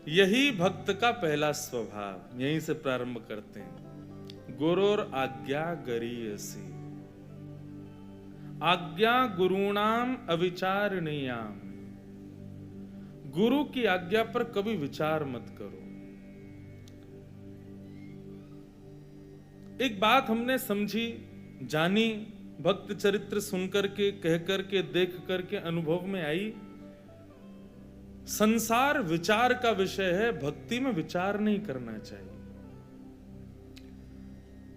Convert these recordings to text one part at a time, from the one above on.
यही भक्त का पहला स्वभाव। यहीं से प्रारंभ करते हैं। गुरुर आज्ञा गरीयसी, आज्ञा गुरुणाम अविचारणीयाम। गुरु की आज्ञा पर कभी विचार मत करो। एक बात हमने समझी, जानी, भक्त चरित्र सुनकर के, कह करके, देख करके अनुभव में आई, संसार विचार का विषय है, भक्ति में विचार नहीं करना चाहिए।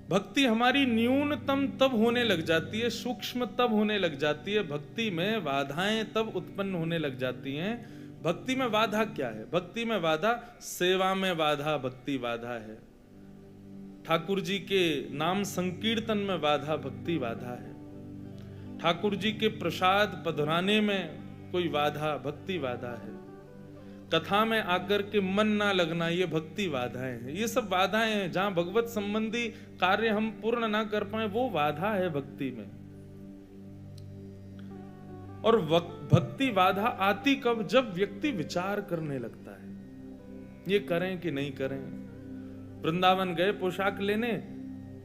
भक्ति हमारी न्यूनतम तब होने लग जाती है, सूक्ष्म तब होने लग जाती है, भक्ति में बाधाएं तब उत्पन्न होने लग जाती हैं। भक्ति में बाधा क्या है? भक्ति में बाधा, सेवा में बाधा भक्ति बाधा है। ठाकुर जी के नाम संकीर्तन में बाधा भक्ति बाधा है। ठाकुर जी के प्रसाद पधराने में कोई बाधा भक्ति बाधा है। कथा में आकर के मन ना लगना, ये भक्ति बाधाएं हैं। ये सब बाधाएं हैं। जहां भगवत संबंधी कार्य हम पूर्ण ना कर पाए, वो बाधा है भक्ति में। और भक्ति बाधा आती कब? जब व्यक्ति विचार करने लगता है, ये करें कि नहीं करें। वृंदावन गए पोशाक लेने,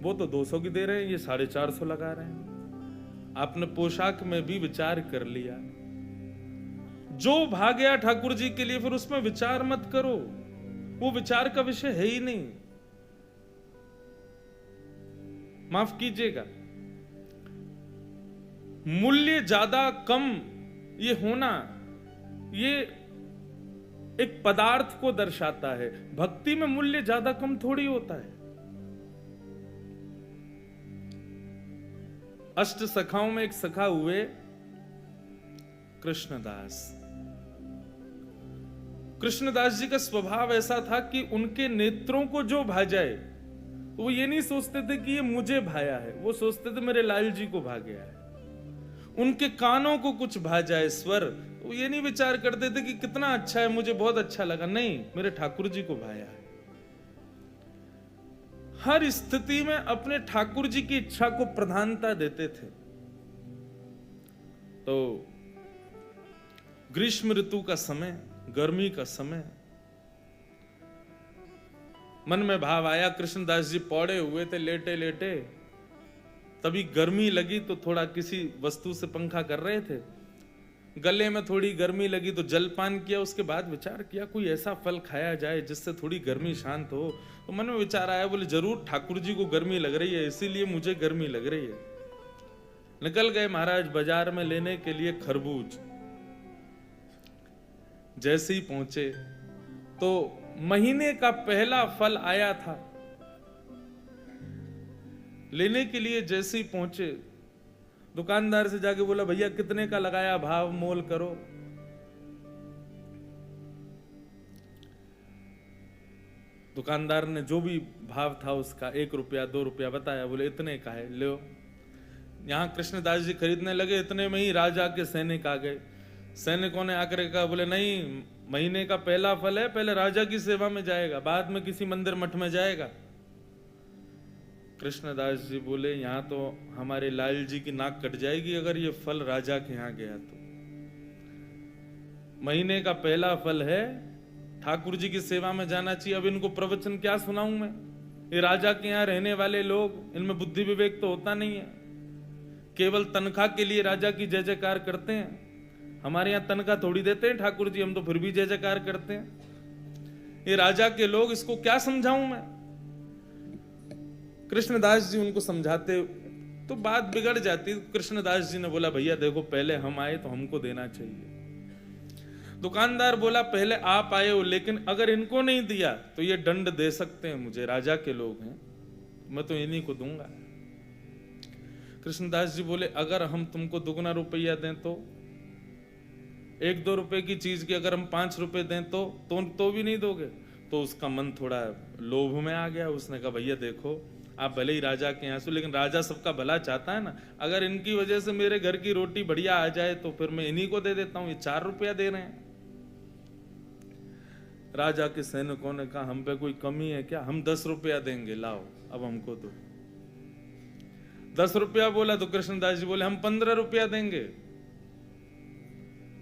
वो तो 200 की दे रहे हैं, ये 450 लगा रहे हैं। आपने पोशाक में भी विचार कर लिया, जो भाग्या ठाकुर जी के लिए, फिर उसमें विचार मत करो, वो विचार का विषय है ही नहीं। माफ कीजिएगा, मूल्य ज्यादा कम ये होना, ये एक पदार्थ को दर्शाता है। भक्ति में मूल्य ज्यादा कम थोड़ी होता है। अष्ट सखाओं में एक सखा हुए कृष्णदास। कृष्णदास जी का स्वभाव ऐसा था कि उनके नेत्रों को जो भा जाए, तो वो ये नहीं सोचते थे कि ये मुझे भाया है, वो सोचते थे मेरे लाल जी को भा गया है। उनके कानों को कुछ भा जाए स्वर, वो ये नहीं विचार करते थे कि कितना अच्छा है, मुझे बहुत अच्छा लगा, नहीं, मेरे ठाकुर जी को भाया है। हर स्थिति में अपने ठाकुर जी की इच्छा को प्रधानता देते थे। तो ग्रीष्म ऋतु का समय, गर्मी का समय, मन में भाव आया, कृष्णदास जी पौड़े हुए थे लेटे लेटे, तभी गर्मी लगी तो थोड़ा किसी वस्तु से पंखा कर रहे थे, गले में थोड़ी गर्मी लगी तो जलपान किया। उसके बाद विचार किया कोई ऐसा फल खाया जाए जिससे थोड़ी गर्मी शांत हो। तो मन में विचार आया, बोले जरूर ठाकुर जी को गर्मी लग रही है, इसीलिए मुझे गर्मी लग रही है। निकल गए महाराज बाजार में लेने के लिए खरबूज। जैसे ही पहुंचे तो महीने का पहला फल आया था। लेने के लिए जैसे ही पहुंचे, दुकानदार से जाके बोला भैया कितने का लगाया, भाव मोल करो। दुकानदार ने जो भी भाव था उसका 1 रुपया 2 रुपया बताया, बोले इतने का है, लो। यहां कृष्णदास जी खरीदने लगे, इतने में ही राजा के सैनिक आ गए। सैनिकों ने आकर कहा, बोले नहीं, महीने का पहला फल है, पहले राजा की सेवा में जाएगा, बाद में किसी मंदिर मठ में जाएगा। कृष्णदास जी बोले यहां तो हमारे लाल जी की नाक कट जाएगी अगर ये फल राजा के यहां गया तो। महीने का पहला फल है, ठाकुर जी की सेवा में जाना चाहिए। अब इनको प्रवचन क्या सुनाऊं मैं? ये राजा के यहां रहने वाले लोग, इनमें बुद्धि विवेक तो होता नहीं है, केवल तनख्वाह के लिए राजा की जय जयकार करते हैं। हमारे यहां तनख्वाह थोड़ी देते हैं ठाकुर जी, हम तो फिर भी जय जयकार करते हैं। ये राजा के लोग, इसको क्या समझाऊं मैं? कृष्णदास जी उनको समझाते तो बात बिगड़ जाती। कृष्णदास जी ने बोला भैया देखो, पहले हम आए तो हमको देना चाहिए। दुकानदार बोला पहले आप आए हो, लेकिन अगर इनको नहीं दिया तो ये दंड दे सकते हैं मुझे, राजा के लोग हैं, मैं तो इन्हीं को दूंगा। कृष्णदास जी बोले अगर हम तुमको दुगना रुपया दें तो, 1-2 रुपए की चीज की अगर हम 5 रुपए दें तो भी नहीं दोगे? तो उसका मन थोड़ा लोभ में आ गया। उसने कहा भैया देखो, आप भले ही राजा के यहाँ से, लेकिन राजा सबका भला चाहता है ना। अगर इनकी वजह से मेरे घर की रोटी बढ़िया आ जाए तो फिर मैं इन्हीं को दे देता हूं, ये 4 रुपया दे रहे हैं। राजा के सैनिकों ने कहा हम पे कोई कमी है क्या, हम 10 रुपया देंगे, लाओ अब हमको दो। 10 रुपया बोला तो कृष्णदास जी बोले हम 15 रुपया देंगे।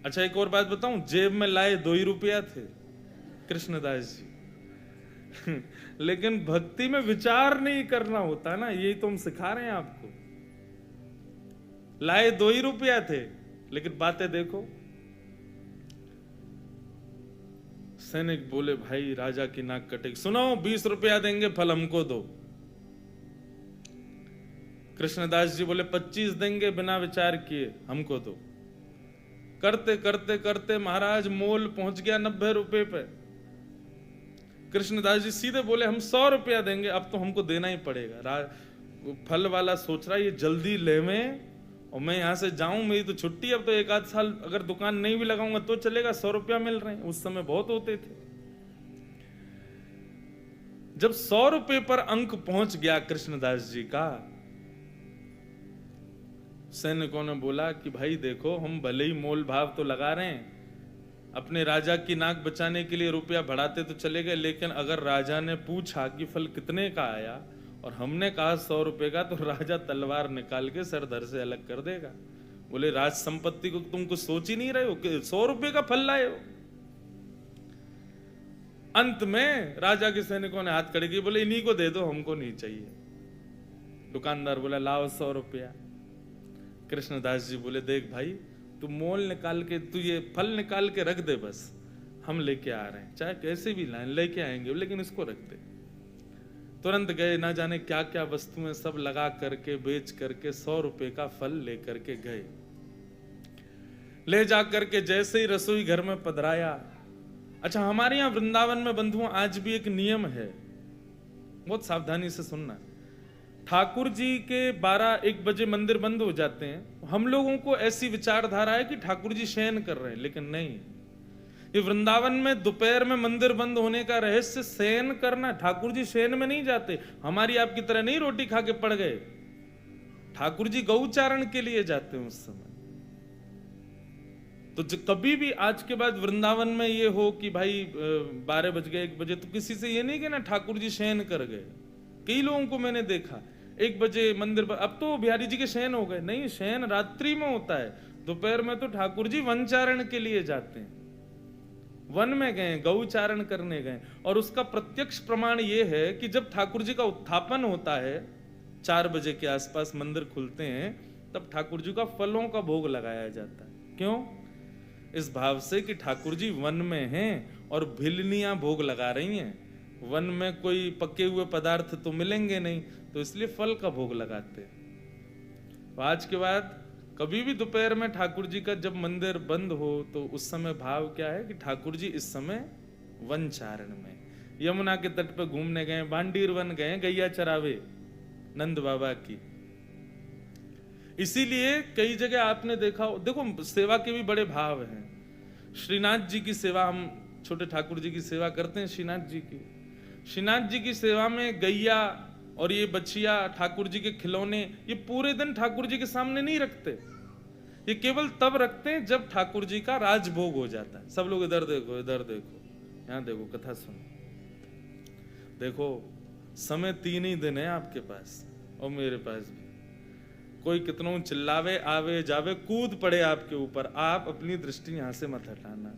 अच्छा एक और बात बताऊं, जेब में लाए 2 ही रुपया थे। कृष्णदास जी। लेकिन भक्ति में विचार नहीं करना होता ना, यही तो हम सिखा रहे हैं आपको। लाए 2 ही रुपया थे, लेकिन बातें देखो। सैनिक बोले भाई राजा की नाक कटेगी। सुनो, 20 रुपया देंगे, फल हमको दो। कृष्णदास जी बोले 25 देंगे, बिना विचार किए हमको दो। करते करते करते महाराज मोल पहुंच गया 90 रुपए पे। कृष्णदास जी सीधे बोले हम 100 रुपया देंगे, अब तो हमको देना ही पड़ेगा। फल वाला सोच रहा है ये जल्दी ले में, और मैं यहां से जाऊं, मेरी तो छुट्टी, अब तो 1 आध साल अगर दुकान नहीं भी लगाऊंगा तो चलेगा, 100 रुपया मिल रहे हैं, उस समय बहुत होते थे। जब 100 रुपए पर अंक पहुंच गया कृष्णदास जी का, सैनिकों ने बोला कि भाई देखो, हम भले ही मोल भाव तो लगा रहे हैं, अपने राजा की नाक बचाने के लिए रुपया बढ़ाते तो चले गए, लेकिन अगर राजा ने पूछा कि फल कितने का आया और हमने कहा 100 रुपए का, तो राजा तलवार निकाल के सर धर से अलग कर देगा। बोले राज संपत्ति को तुम कुछ सोच ही नहीं रहे हो कि 100 रुपए का फल लाए हो। अंत में राजा के सैनिकों ने हाथ खड़े किए, बोले इन्हीं को दे दो, हमको नहीं चाहिए। दुकानदार बोला लाओ 100 रुपया। कृष्णदास जी बोले देख भाई, तू मोल निकाल के, तू ये फल निकाल के रख दे, बस हम लेके आ रहे हैं, चाहे कैसे भी लाएं लेके आएंगे, लेकिन इसको रख दे। तुरंत गए, ना जाने क्या क्या वस्तुएं सब लगा करके बेच करके 100 रुपए का फल लेकर के गए। ले जा करके जैसे ही रसोई घर में पधराया। अच्छा, हमारे यहां वृंदावन में बंधुओं आज भी एक नियम है, बहुत सावधानी से सुनना। ठाकुर जी के 12-1 बजे मंदिर बंद हो जाते हैं। हम लोगों को ऐसी विचारधारा है कि ठाकुर जी शयन कर रहे हैं, लेकिन नहीं। ये वृंदावन में दोपहर में मंदिर बंद होने का रहस्य शयन करना। ठाकुर जी शयन में नहीं जाते, हमारी आपकी तरह नहीं रोटी खा के पड़ गए। ठाकुर जी गौचारण के लिए जाते हैं उस समय। तो कभी भी आज के बाद वृंदावन में ये हो कि भाई 12 बज गए 1 बजे, तो किसी से ये नहीं कहना ठाकुर जी शयन कर गए। कई लोगों को मैंने देखा 1 बजे मंदिर पर, अब तो बिहारी जी के शयन हो गए। नहीं, शयन रात्रि में होता है। दोपहर में तो ठाकुर जी वनचारण के लिए जाते हैं, वन में गए, गौचारण करने गए। और उसका प्रत्यक्ष प्रमाण ये है कि जब ठाकुर जी का उत्थापन होता है 4 बजे के आसपास मंदिर खुलते हैं, तब ठाकुर जी का फलों का भोग लगाया जाता है। क्यों? इस भाव से कि ठाकुर जी वन में हैं और भिलनियां भोग लगा रही हैं। वन में कोई पके हुए पदार्थ तो मिलेंगे नहीं, तो इसलिए फल का भोग लगाते हैं। तो आज के बाद कभी भी दोपहर में ठाकुर जी का जब मंदिर बंद हो, तो उस समय भाव क्या है कि ठाकुर जी इस समय वनचारण में, यमुना के तट पर घूमने गए, भांडीर वन गए, गैया चरावे नंद बाबा की। इसीलिए कई जगह आपने देखा, देखो सेवा के भी बड़े भाव हैं। श्रीनाथ जी की सेवा, हम छोटे ठाकुर जी की सेवा करते हैं श्रीनाथ जी की। श्रीनाथ जी की सेवा में गैया और ये बछिया, ठाकुर जी के खिलौने, ये पूरे दिन ठाकुर जी के सामने नहीं रखते। ये केवल तब रखते हैं जब ठाकुर जी का राजभोग हो जाता है। सब लोग इधर देखो, इधर देखो, यहां देखो, कथा सुनो। देखो समय 3 ही दिन है आपके पास और मेरे पास भी। कोई कितनों चिल्लावे, आवे जावे, कूद पड़े आपके ऊपर, आप अपनी दृष्टि यहां से मत हटाना।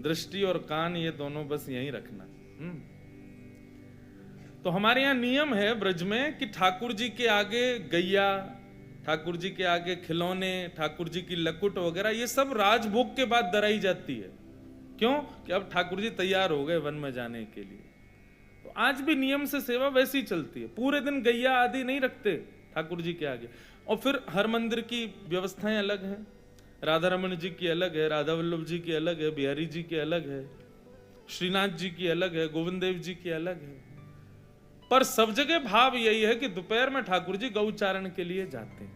दृष्टि और कान ये दोनों बस यहीं रखना। तो हमारे यहाँ नियम है ब्रज में कि ठाकुर जी के आगे गैया, ठाकुर जी के आगे खिलौने, ठाकुर जी की लकुट वगैरह, ये सब राजभोग के बाद दराई जाती है। क्यों? कि अब ठाकुर जी तैयार हो गए वन में जाने के लिए। तो आज भी नियम से सेवा वैसी ही चलती है। पूरे दिन गैया आदि नहीं रखते ठाकुर जी के आगे। और फिर हर मंदिर की व्यवस्थाएं अलग हैं। राधा रमन जी की अलग है, राधा वल्लभ जी की अलग है, बिहारी जी की अलग है, श्रीनाथ जी की अलग है, गोविंद देव जी की अलग है। पर सब जगह भाव यही है कि दोपहर में ठाकुर जी गौचारण के लिए जाते हैं।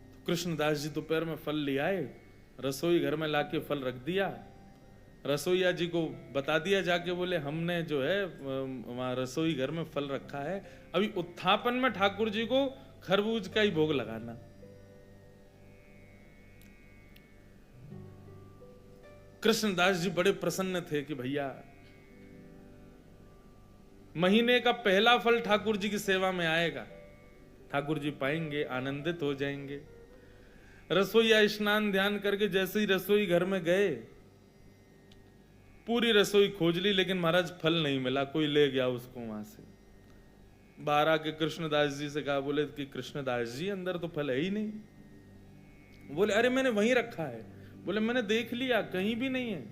तो कृष्णदास जी दोपहर में फल ले आए, रसोई घर में लाके फल रख दिया। रसोईया जी को बता दिया जाके, बोले हमने जो है वहां रसोई घर में फल रखा है, अभी उत्थापन में ठाकुर जी को खरबूज का ही भोग लगाना। कृष्णदास जी बड़े प्रसन्न थे कि भैया महीने का पहला फल ठाकुर जी की सेवा में आएगा, ठाकुर जी पाएंगे, आनंदित हो जाएंगे। रसोईया स्नान ध्यान करके जैसे ही रसोई घर में गए, पूरी रसोई खोज ली, लेकिन महाराज फल नहीं मिला, कोई ले गया उसको वहां से। बाहर आके कृष्णदास जी से कहा, बोले कि कृष्णदास जी अंदर तो फल है ही नहीं। बोले अरे मैंने वहीं रखा है। बोले मैंने देख लिया, कहीं भी नहीं है,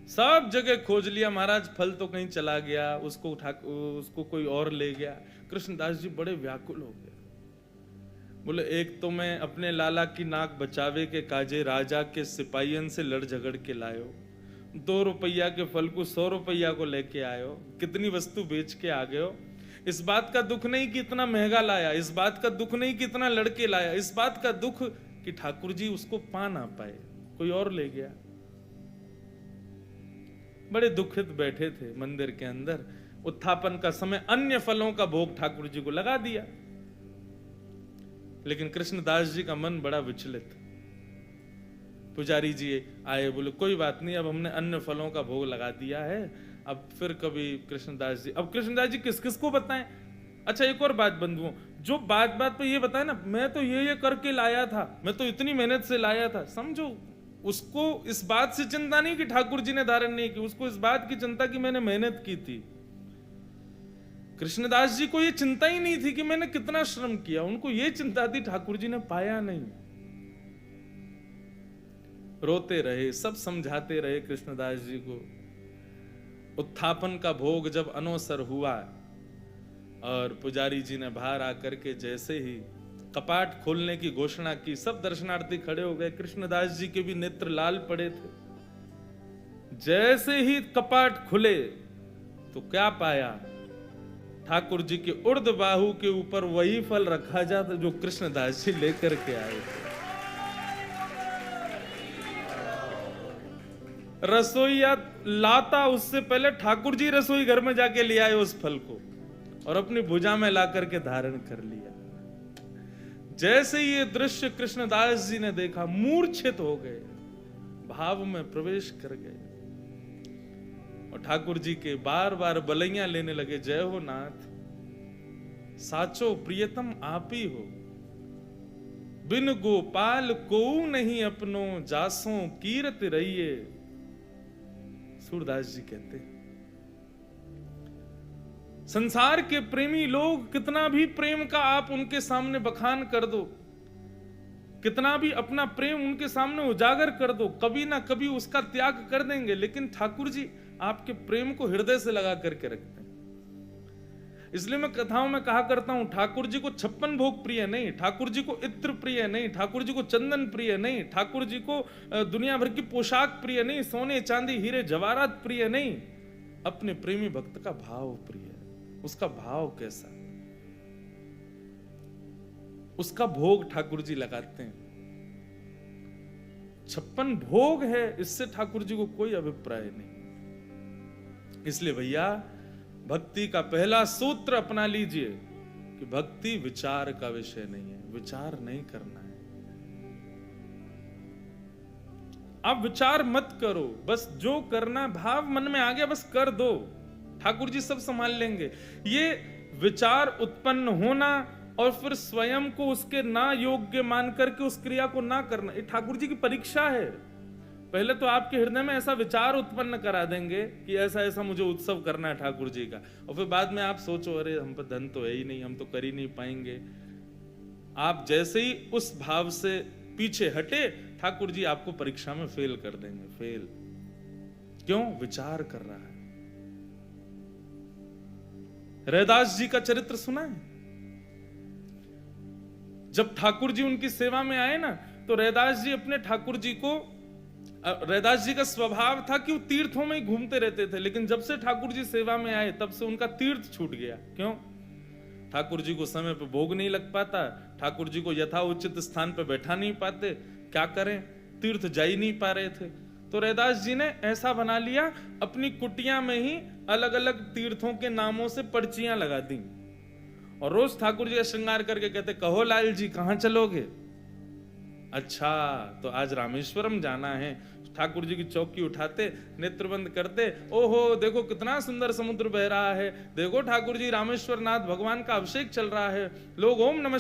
सब जगह खोज लिया महाराज, फल तो कहीं चला गया, उसको कोई और ले गया। कृष्णदास जी बड़े व्याकुल हो गए। बोले एक तो मैं अपने लाला की नाक बचावे के काजे राजा के सिपाहियन से लड़ झगड़ के लायो, 2 रुपया के फल को 100 रुपया को लेके आयो, कितनी वस्तु बेच के आ गए हो। इस बात का दुख नहीं कि इतना महंगा लाया, इस बात का दुख नहीं कि इतना लड़के लाया, इस बात का दुख कि ठाकुर जी उसको पा ना पाए, कोई और ले गया। बड़े दुखित बैठे थे मंदिर के अंदर। उत्थापन का समय, अन्य फलों का भोग ठाकुर जी को लगा दिया, लेकिन कृष्णदास जी का मन बड़ा विचलित। पुजारी जी आए, बोले कोई बात नहीं, अब हमने अन्य फलों का भोग लगा दिया है, अब फिर कभी कृष्णदास जी, अब कृष्णदास जी किस किस को बताएं। अच्छा एक और बात बंधुओं, जो बात बात पे ये बताए ना, मैं तो ये करके लाया था, मैं तो इतनी मेहनत से लाया था, समझो उसको इस बात से चिंता नहीं कि ठाकुर जी ने धारण नहीं की, उसको इस बात की चिंता कि मैंने मेहनत की थी। कृष्णदास जी को ये चिंता ही नहीं थी कि मैंने कितना श्रम किया, उनको ये चिंता थी ठाकुर जी ने पाया नहीं। रोते रहे, सब समझाते रहे कृष्णदास जी को। उत्थापन का भोग जब अनोसर हुआ और पुजारी जी ने बाहर आकर के जैसे ही कपाट खोलने की घोषणा की, सब दर्शनार्थी खड़े हो गए। कृष्णदास जी के भी नेत्र लाल पड़े थे। जैसे ही कपाट खुले तो क्या पाया, ठाकुर जी के उर्ध बाहु के ऊपर वही फल रखा जाता जो कृष्णदास जी लेकर के आए थे। रसोईया लाता उससे पहले ठाकुर जी रसोई घर में जाके ले आए उस फल को और अपनी भुजा में ला करके धारण कर लिया। जैसे ये दृश्य कृष्णदास जी ने देखा, मूर्छित हो गए, भाव में प्रवेश कर गए और ठाकुर जी के बार बार बलैया लेने लगे। जय हो नाथ, साचो प्रियतम आप ही हो, बिन गोपाल को नहीं अपनो, जासों कीरत रहिए। सूरदास जी कहते हैं संसार के प्रेमी लोग कितना भी प्रेम का आप उनके सामने बखान कर दो, कितना भी अपना प्रेम उनके सामने उजागर कर दो, कभी ना कभी उसका त्याग कर देंगे, लेकिन ठाकुर जी आपके प्रेम को हृदय से लगा करके रखते हैं। इसलिए मैं कथाओं में कहा करता हूं, ठाकुर जी को 56 भोग प्रिय नहीं, ठाकुर जी को इत्र प्रिय नहीं, ठाकुर जी को चंदन प्रिय नहीं, ठाकुर जी को दुनिया भर की पोशाक प्रिय नहीं, सोने चांदी हीरे जवाहरात प्रिय नहीं, अपने प्रेमी भक्त का भाव प्रिय है। उसका भाव कैसा, उसका भोग ठाकुर जी लगाते हैं। 56 भोग है, इससे ठाकुर जी को कोई अभिप्राय नहीं। इसलिए भैया भक्ति का पहला सूत्र अपना लीजिए कि भक्ति विचार का विषय नहीं है, विचार नहीं करना है। आप विचार मत करो, बस जो करना भाव मन में आ गया बस कर दो, ठाकुर जी सब संभाल लेंगे। ये विचार उत्पन्न होना और फिर स्वयं को उसके ना योग्य मान करके उस क्रिया को ना करना, ये ठाकुर जी की परीक्षा है। पहले तो आपके हृदय में ऐसा विचार उत्पन्न करा देंगे कि ऐसा ऐसा मुझे उत्सव करना है ठाकुर जी का, और फिर बाद में आप सोचो अरे हम पर धन तो है ही नहीं, हम तो कर ही नहीं पाएंगे। आप जैसे ही उस भाव से पीछे हटे, ठाकुर जी आपको परीक्षा में फेल कर देंगे। फेल क्यों? विचार कर रहा है। रैदास जी का चरित्र सुना है? जब ठाकुर जी उनकी सेवा में आए ना, तो रैदास जी अपने ठाकुर जी को, रैदास जी का स्वभाव था कि वो तीर्थों में ही घूमते रहते थे, लेकिन जब से ठाकुर जी सेवा में आए तब से उनका तीर्थ छूट गया। क्यों? ठाकुर जी को समय पे भोग नहीं लग पाता, ठाकुर जी को यथा उचित स्थान पे बैठा नहीं पाते, क्या करें, तीर्थ जा ही नहीं पा रहे थे। तो रैदास जी ने ऐसा बना लिया, अपनी कुटिया में ही अलग अलग तीर्थों के नामों से पर्चियां लगा दी और रोज ठाकुर जी का श्रृंगार करके कहते, कहो लाल जी कहां चलोगे? अच्छा तो आज रामेश्वरम जाना है, ठाकुर जी की चौकी उठाते, नेत्र बंद करते, ओहो देखो कितना सुंदर समुद्र बह रहा है, देखो ठाकुर जी रामेश्वर नाथ भगवान का अभिषेक चल रहा है, लोग ओम नमः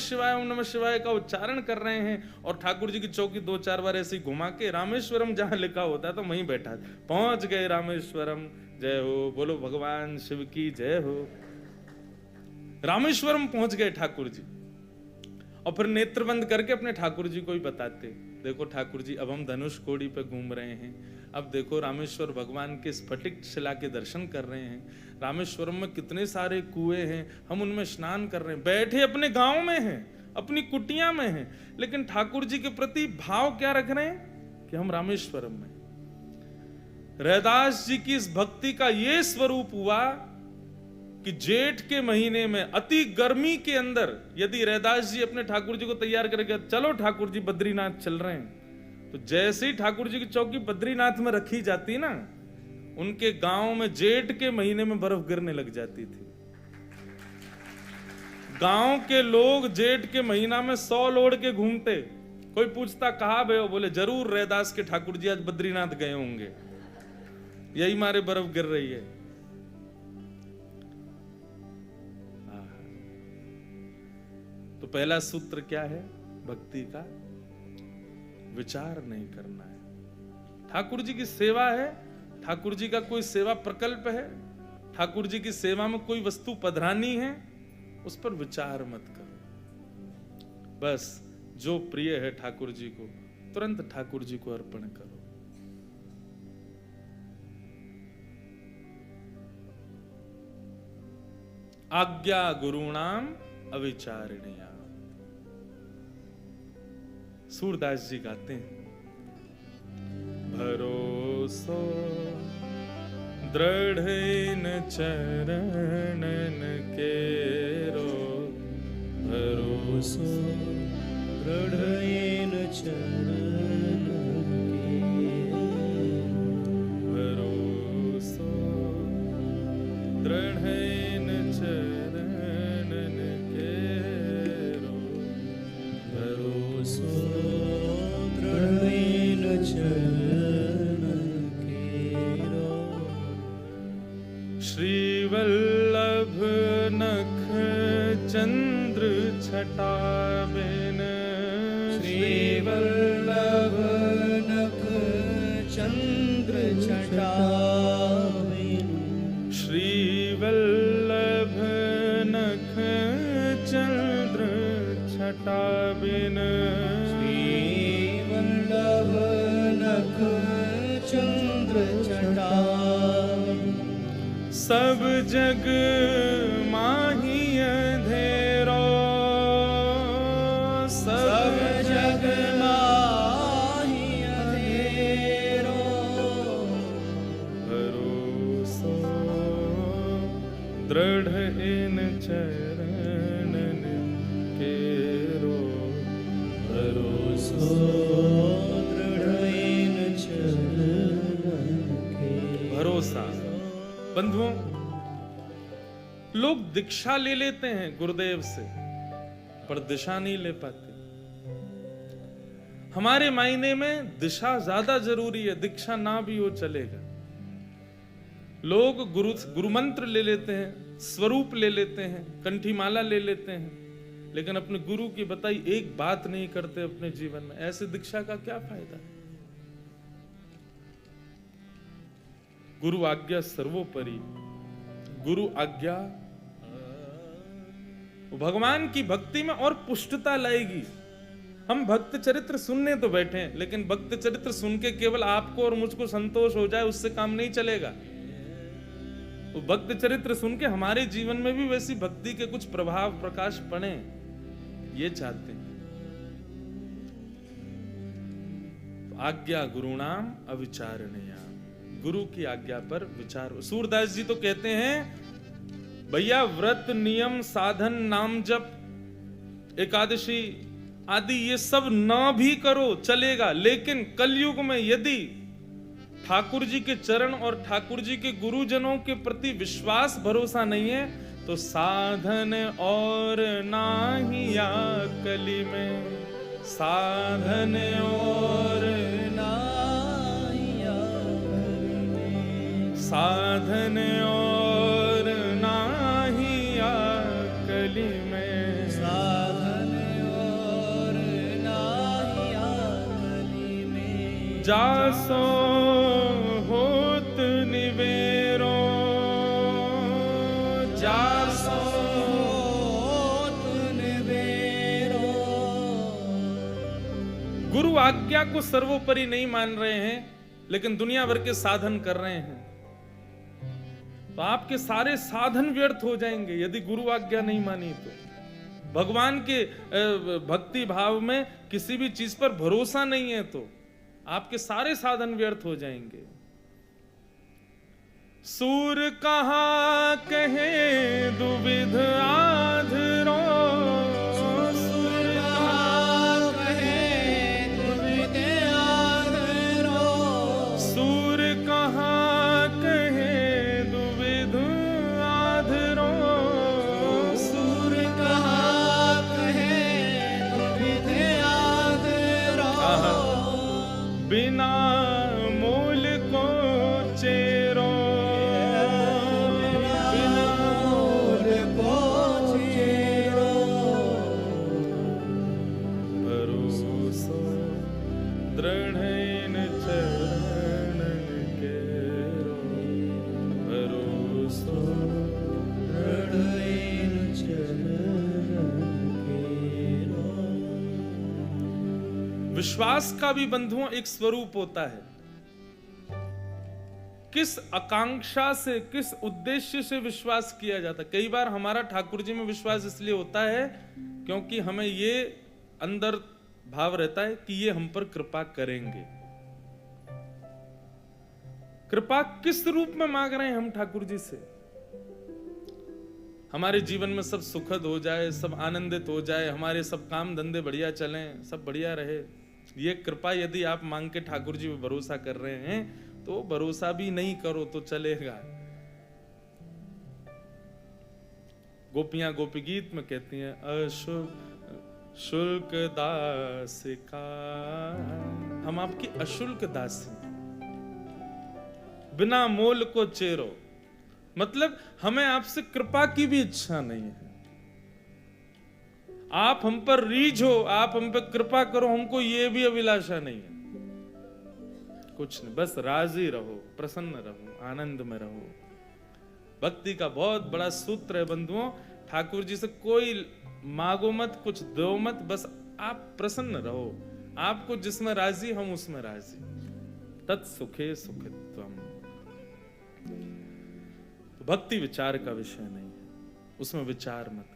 शिवाय का उच्चारण कर रहे हैं, और ठाकुर जी की चौकी 2-4 बार ऐसी घुमा के रामेश्वरम जहां लिखा होता है तो वहीं बैठा, पहुंच गए रामेश्वरम, जय हो, बोलो भगवान शिव की जय हो। रामेश्वरम पहुंच गए ठाकुर जी, और फिर नेत्र बंद करके अपने ठाकुर जी को ही बताते, देखो ठाकुर जी अब हम धनुष कोड़ी पे घूम रहे हैं, अब देखो रामेश्वर भगवान के स्फटिक शिला के दर्शन कर रहे हैं, रामेश्वरम में कितने सारे कुएं हैं, हम उनमें स्नान कर रहे हैं, बैठे अपने गांव में हैं, अपनी कुटिया में हैं, लेकिन ठाकुर जी के प्रति भाव क्या रख रहे हैं कि हम रामेश्वरम में। रैदास जी की इस भक्ति का यह स्वरूप हुआ कि जेठ के महीने में अति गर्मी के अंदर यदि रैदास जी अपने ठाकुर जी को तैयार करके, चलो ठाकुर जी बद्रीनाथ चल रहे हैं, तो जैसे ही ठाकुर जी की चौकी बद्रीनाथ में रखी जाती ना, उनके गांव में जेठ के महीने में बर्फ गिरने लग जाती थी। गांव के लोग जेठ के महीना में 100 लोड के घूमते, कोई पूछता कहां गए हो, बोले जरूर रैदास के ठाकुर जी आज बद्रीनाथ गए होंगे, यही मारे बर्फ गिर रही है। तो पहला सूत्र क्या है भक्ति का? विचार नहीं करना है। ठाकुर जी की सेवा है, ठाकुर जी का कोई सेवा प्रकल्प है, ठाकुर जी की सेवा में कोई वस्तु पधरानी है, उस पर विचार मत करो। बस जो प्रिय है ठाकुर जी को तुरंत ठाकुर जी को अर्पण करो। आज्ञा गुरुणाम अविचारणीया। सूरदास जी गाते हैं, भरोसो दृढ़ न चरणन केरो, भरोसो दृढ़ न चरणन केरो, भरोसो दृढ़ न चरणन केरो, भरोसो दृढ़ न चरणन केरो। श्री वल्लभ नख चंद्र छटा बिन, श्री वल्लभ नख चंद्र छटा बिन, श्री वल्लभ नख चंद्र छटा बिन, श्री वल्लभ नख चंद्र छटा बिन, सब जग माही अंधेरो, सब जग माही अंधेरो, भरोसो दृढ़ इन चरणन केरो, भरोसो दृढ़ इन चरणन केरो। भरोसा। बंधुओं, लोग दीक्षा ले लेते हैं गुरुदेव से, पर दिशा नहीं ले पाते। हमारे मायने में दिशा ज्यादा जरूरी है, दीक्षा ना भी हो चलेगा। लोग गुरु मंत्र ले लेते हैं, स्वरूप ले लेते हैं, कंठी माला ले लेते हैं, लेकिन अपने गुरु की बताई एक बात नहीं करते अपने जीवन में। ऐसे दीक्षा का क्या फायदा? गुरु आज्ञा सर्वोपरि। गुरु आज्ञा भगवान की भक्ति में और पुष्टता लाएगी। हम भक्त चरित्र सुनने तो बैठे हैं, लेकिन भक्त चरित्र सुन के केवल आपको और मुझको संतोष हो जाए उससे काम नहीं चलेगा। वो भक्त चरित्र सुन के हमारे जीवन में भी वैसी भक्ति के कुछ प्रभाव प्रकाश पड़े, ये चाहते हैं। तो आज्ञा गुरुणाम अविचारणीया, गुरु की आज्ञा पर विचार। सूरदास जी तो कहते हैं भैया, व्रत नियम साधन नाम जप एकादशी आदि ये सब ना भी करो चलेगा, लेकिन कलयुग में यदि ठाकुर जी के चरण और ठाकुर जी के गुरुजनों के प्रति विश्वास भरोसा नहीं है तो साधन और नाहिया कली में, साधन और नाहिया साधन और नाही आकली में, साधन और नाही आकली में, जासो होत निवेरो, जासो होत निवेरो। गुरु आज्ञा को सर्वोपरि नहीं मान रहे हैं, लेकिन दुनिया भर के साधन कर रहे हैं, तो आपके सारे साधन व्यर्थ हो जाएंगे यदि गुरु आज्ञा नहीं मानी तो। भगवान के भक्ति भाव में किसी भी चीज पर भरोसा नहीं है तो आपके सारे साधन व्यर्थ हो जाएंगे। सूर कहाँ कहे दुविध आधरो, सुर कहाँ कहे दुविध आधरो, सूर कहाँ कहे दुविध आधरो, सुर कहाँ कहे दुविध आधरो। बिना मूल को चेरो, बिना मूल को चेरो, भरोसो दृढ़ इन चरणन केरो, भरोसो दृढ़ इन चरणन केरो। विश्वास का भी बंधुओं एक स्वरूप होता है। किस आकांक्षा से, किस उद्देश्य से विश्वास किया जाता है। कई बार हमारा ठाकुर जी में विश्वास इसलिए होता है क्योंकि हमें ये अंदर भाव रहता है कि ये हम पर कृपा करेंगे। कृपा किस रूप में मांग रहे हैं हम ठाकुर जी से? हमारे जीवन में सब सुखद हो जाए, सब आनंदित हो जाए, हमारे सब काम धंधे बढ़िया चलें, सब बढ़िया रहे। ये कृपा यदि आप मांग के ठाकुर जी पे भरोसा कर रहे हैं तो भरोसा भी नहीं करो तो चलेगा। गोपियां गोपी गीत में कहती हैं, अशुल्क दासिका, हम आपकी अशुल्क दासी, बिना मोल को चेरो। मतलब हमें आपसे कृपा की भी इच्छा नहीं है। आप हम पर रीझ हो, आप हम पर कृपा करो, हमको ये भी अभिलाषा नहीं है। कुछ नहीं, बस राजी रहो, प्रसन्न रहो, आनंद में रहो। भक्ति का बहुत बड़ा सूत्र है बंधुओं। ठाकुर जी से कोई मांगो मत, कुछ दो मत, बस आप प्रसन्न रहो। आपको जिसमें राजी, हम उसमें राजी। तत्सुखे सुखित्वम। तो भक्ति विचार का विषय नहीं है, उसमें विचार मत